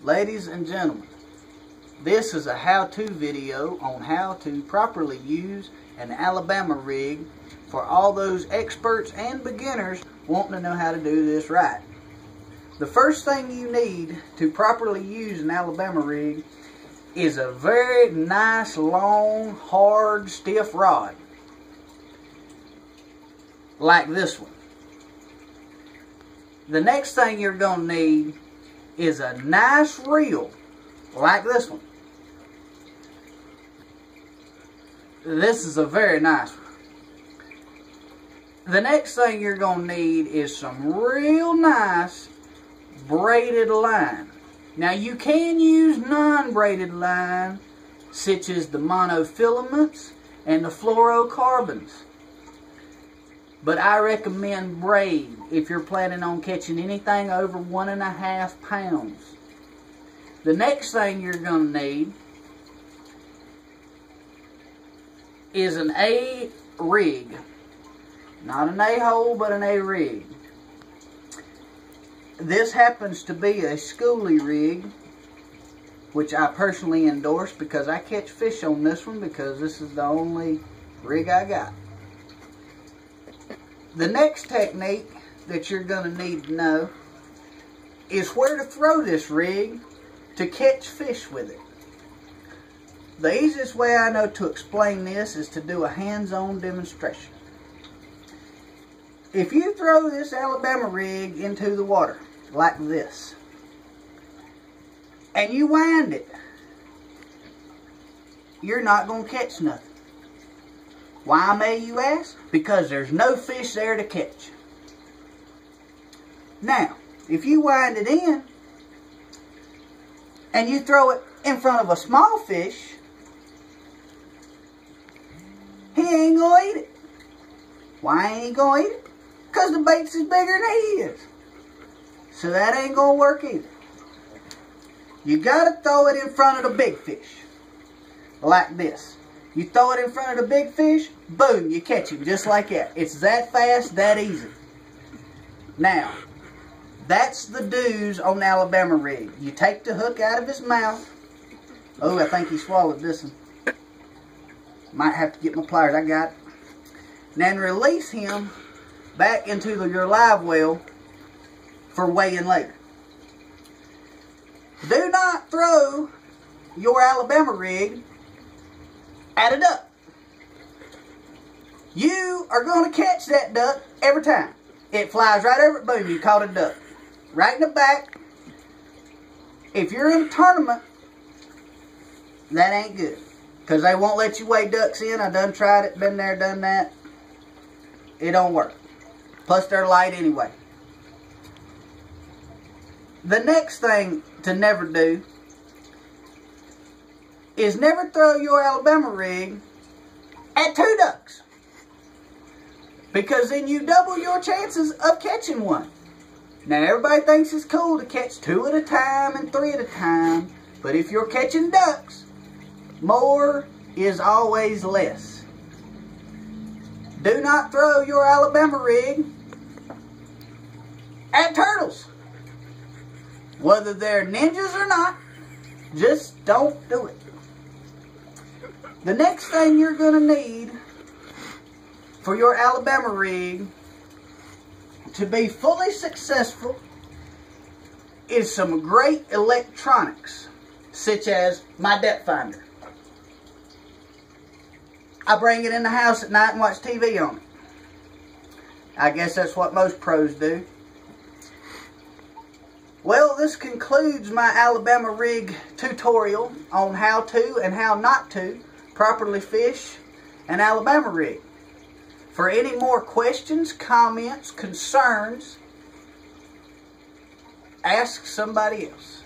Ladies and gentlemen, this is a how-to video on how to properly use an Alabama rig for all those experts and beginners wanting to know how to do this right. The first thing you need to properly use an Alabama rig is a very nice, long, hard, stiff rod. Like this one. The next thing you're going to need is a nice reel, like this one. This is a very nice one. The next thing you're going to need is some real nice braided line. Now you can use non-braided line, such as the monofilaments and the fluorocarbons. But I recommend braid if you're planning on catching anything over 1.5 pounds. The next thing you're going to need is an A-rig. Not an A-hole, but an A-rig. This happens to be a schoolie rig, which I personally endorse because I catch fish on this one because this is the only rig I got. The next technique that you're going to need to know is where to throw this rig to catch fish with it. The easiest way I know to explain this is to do a hands-on demonstration. If you throw this Alabama rig into the water like this and you wind it, you're not going to catch nothing. Why, may you ask? Because there's no fish there to catch. Now, if you wind it in and you throw it in front of a small fish, he ain't going to eat it. Why ain't he going to eat it? Because the bait's is bigger than he is. So that ain't going to work either. You got to throw it in front of the big fish. Like this. You throw it in front of the big fish, boom, you catch him just like that. It's that fast, that easy. Now, that's the do's on the Alabama rig. You take the hook out of his mouth. Oh, I think he swallowed this one. Might have to get my pliers, I got it. And then release him back into your live well for weighing later. Do not throw your Alabama rig at a duck. You are going to catch that duck every time. It flies right over it, boom, you caught a duck. Right in the back. If you're in a tournament, that ain't good. Because they won't let you weigh ducks in. I done tried it, been there, done that. It don't work. Plus they're light anyway. The next thing to never do is never throw your Alabama rig at 2 ducks. Because then you double your chances of catching one. Now everybody thinks it's cool to catch 2 at a time and 3 at a time. But if you're catching ducks, more is always less. Do not throw your Alabama rig at turtles. Whether they're ninjas or not, just don't do it. The next thing you're going to need for your Alabama rig to be fully successful is some great electronics, such as my depth finder. I bring it in the house at night and watch TV on it. I guess that's what most pros do. Well, this concludes my Alabama rig tutorial on how to and how not to properly fish an Alabama rig. For any more questions, comments, concerns, ask somebody else.